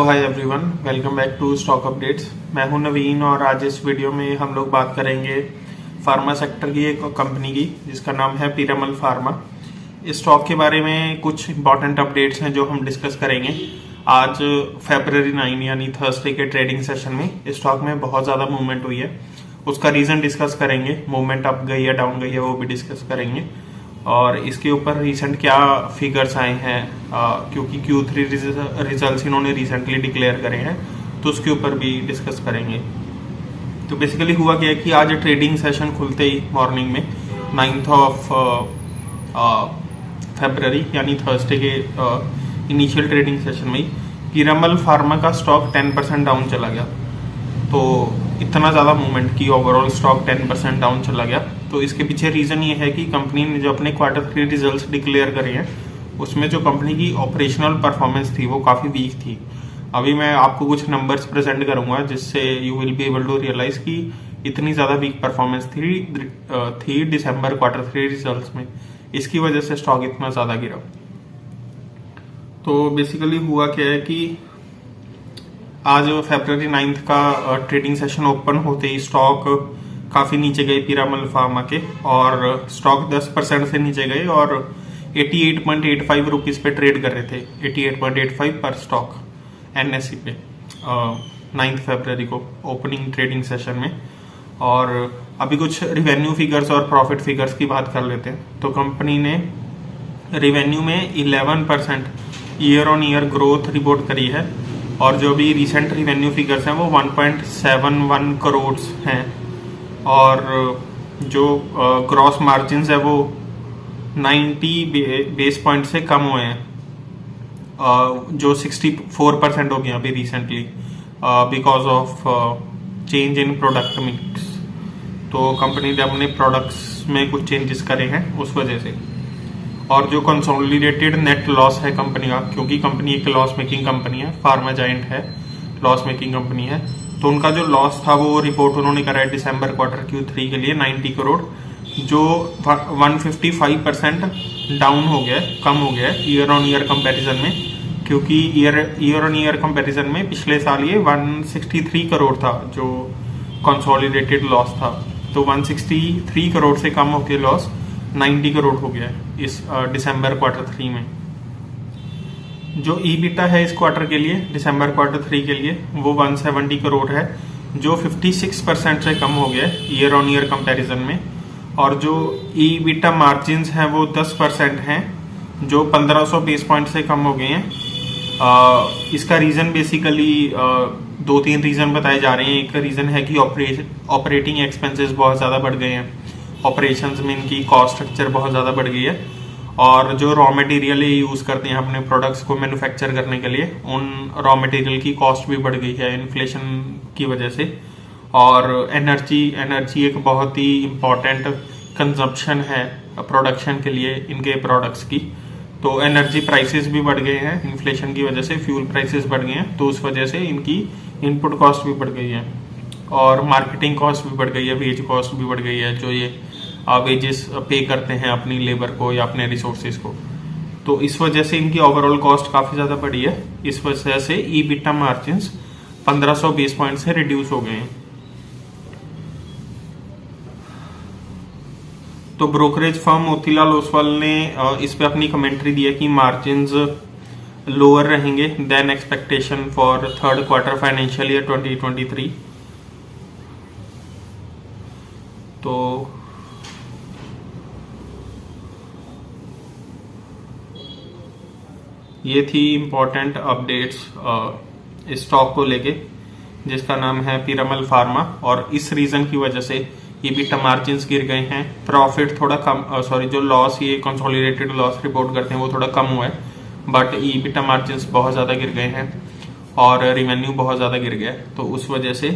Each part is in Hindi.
Hi everyone, welcome back to stock updates. मैं हूं नवीन और आज इस वीडियो में हम लोग बात करेंगे फार्मा सेक्टर की एक कंपनी की जिसका नाम है पीरामल फार्मा। इस स्टॉक के बारे में कुछ इंपॉर्टेंट अपडेट्स हैं जो हम डिस्कस करेंगे आज February 9 यानी थर्सडे के ट्रेडिंग सेशन में। इस स्टॉक में बहुत ज़्यादा मूवमेंट हुई है, उसका रीज़न डिस्कस करेंगे। मूवमेंट अप गई है डाउन गई है वो भी डिस्कस करेंगे और इसके ऊपर रिसेंट क्या फिगर्स आए हैं क्योंकि Q3 रिजल्ट्स इन्होंने रिसेंटली डिक्लेयर करे हैं तो उसके ऊपर भी डिस्कस करेंगे। तो बेसिकली हुआ क्या है कि आज ट्रेडिंग सेशन खुलते ही मॉर्निंग में 9th ऑफ February यानी थर्सडे के इनिशियल ट्रेडिंग सेशन में पीरामल फार्मा का स्टॉक 10% डाउन चला गया। तो इतना ज़्यादा मूवमेंट की ओवरऑल स्टॉक 10% डाउन चला गया। तो इसके पीछे रीज़न ये है कि कंपनी ने जो अपने Q3 रिजल्ट्स डिक्लेयर करे हैं उसमें जो कंपनी की ऑपरेशनल परफॉर्मेंस थी वो काफ़ी वीक थी। अभी मैं आपको कुछ नंबर्स प्रेजेंट करूंगा जिससे you will be able to realise कि इतनी ज़्यादा वीक परफॉर्मेंस थी दिसंबर Q3 रिजल्ट्स में, इसकी वजह से स्टॉक इतना ज़्यादा गिरा। तो बेसिकली हुआ क्या है कि आज February 9 का ट्रेडिंग सेशन ओपन होते ही स्टॉक काफ़ी नीचे गए पीरामल फार्मा के और स्टॉक 10% से नीचे गए और 88.85 रुपीज़ पे ट्रेड कर रहे थे, 88.85 पर स्टॉक NSE पे 9 फरवरी को ओपनिंग ट्रेडिंग सेशन में। और अभी कुछ रिवेन्यू फिगर्स और प्रॉफिट फिगर्स की बात कर लेते हैं। तो कंपनी ने रिवेन्यू में 11% year on year growth report करी है और जो भी रिसेंट रिवेन्यू फिगर्स हैं वो 1.71 करोड़ हैं और जो ग्रॉस मार्जिन्स है वो 90 बेस पॉइंट से कम हुए हैं, जो 64% हो गया अभी recently because of change in product mix. तो कंपनी ने अपने प्रोडक्ट्स में कुछ चेंजेस करे हैं उस वजह से। और जो कंसोलिडेटेड नेट लॉस है कंपनी का, क्योंकि कंपनी एक लॉस मेकिंग कंपनी है, फार्मा जायंट है, लॉस मेकिंग कंपनी है, तो उनका जो लॉस था वो रिपोर्ट उन्होंने करा है दिसंबर Q3 के लिए 90 करोड़, जो 155% डाउन हो गया है, कम हो गया है ईयर ऑन ईयर कंपैरिजन में। क्योंकि ईयर ऑन ईयर कंपैरिजन में पिछले साल ये 163 करोड़ था जो कंसोलिडेटेड लॉस था, तो 163 करोड़ से कम होकर लॉस 90 करोड़ हो गया है इस दिसंबर Q3 में। जो ईबिटा है इस क्वार्टर के लिए दिसंबर Q3 के लिए वो 170 करोड़ है, जो 56% से कम हो गया है ईयर ऑन ईयर कंपैरिजन में। और जो ईबिटा मार्जिन्स हैं वो 10% हैं, जो 1500 बेस पॉइंट से कम हो गए हैं। इसका रीज़न बेसिकली 2-3 रीज़न बताए जा रहे हैं। एक रीज़न है कि ऑपरेटिंग एक्सपेंसेस बहुत ज़्यादा बढ़ गए हैं, ऑपरेशंस में इनकी कॉस्ट स्ट्रक्चर बहुत ज़्यादा बढ़ गई है और जो रॉ मटेरियल यूज़ करते हैं अपने प्रोडक्ट्स को मैन्युफैक्चर करने के लिए, उन रॉ मटेरियल की कॉस्ट भी बढ़ गई है इन्फ्लेशन की वजह से। और एनर्जी एक बहुत ही इम्पॉर्टेंट कंजप्शन है प्रोडक्शन के लिए इनके प्रोडक्ट्स की, तो एनर्जी प्राइसेस भी बढ़ गए हैं इन्फ्लेशन की वजह से, फ्यूल प्राइसेस बढ़ गए हैं, तो उस वजह से इनकी इनपुट कॉस्ट भी बढ़ गई है और मार्केटिंग कॉस्ट भी बढ़ गई है, वेज कॉस्ट भी बढ़ गई है, जो ये वेजेस पे करते हैं अपनी लेबर को या अपने रिसोर्सेज को। तो इस वजह से इनकी ओवरऑल कॉस्ट काफ़ी ज़्यादा बढ़ी है। इस वजह से ईबिटा मार्जिन्स 1500 बेस पॉइंट से रिड्यूस हो गए हैं। तो ब्रोकरेज फर्म मोतीलाल ओसवाल ने इस पे अपनी कमेंट्री दी है कि मार्जिन्स लोअर रहेंगे than expectation for third quarter financial year 2023। तो ये थी इम्पोर्टेंट अपडेट्स इस स्टॉक को लेके जिसका नाम है पीरामल फार्मा। और इस रीज़न की वजह से ईबिटा मार्जिन्स गिर गए हैं, प्रॉफिट थोड़ा कम जो लॉस ये कंसोलिडेटेड लॉस रिपोर्ट करते हैं वो थोड़ा कम हुआ है, बट ईबिटा मार्जिन्स बहुत ज़्यादा गिर गए हैं और रिवेन्यू बहुत ज़्यादा गिर गया है। तो उस वजह से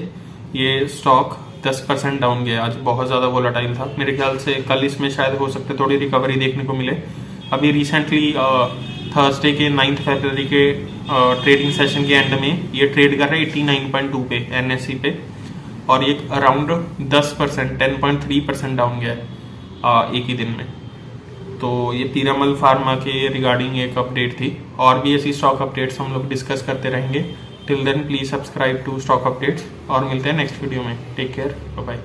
ये स्टॉक 10% डाउन गया, आज बहुत ज़्यादा वोलेटाइल था। मेरे ख्याल से कल इसमें शायद हो सकते थोड़ी रिकवरी देखने को मिले। अभी रिसेंटली थर्सडे के 9 फरवरी के ट्रेडिंग सेशन के एंड में ये ट्रेड कर रहा है 89.2 पे NSE पे और ये अराउंड 10% 10.3% डाउन गया है एक ही दिन में। तो ये पीरामल फार्मा के रिगार्डिंग एक अपडेट थी और भी ऐसी स्टॉक अपडेट्स हम लोग डिस्कस करते रहेंगे। Till then please subscribe to stock updates और मिलते हैं नेक्स्ट वीडियो में। Take care, bye bye.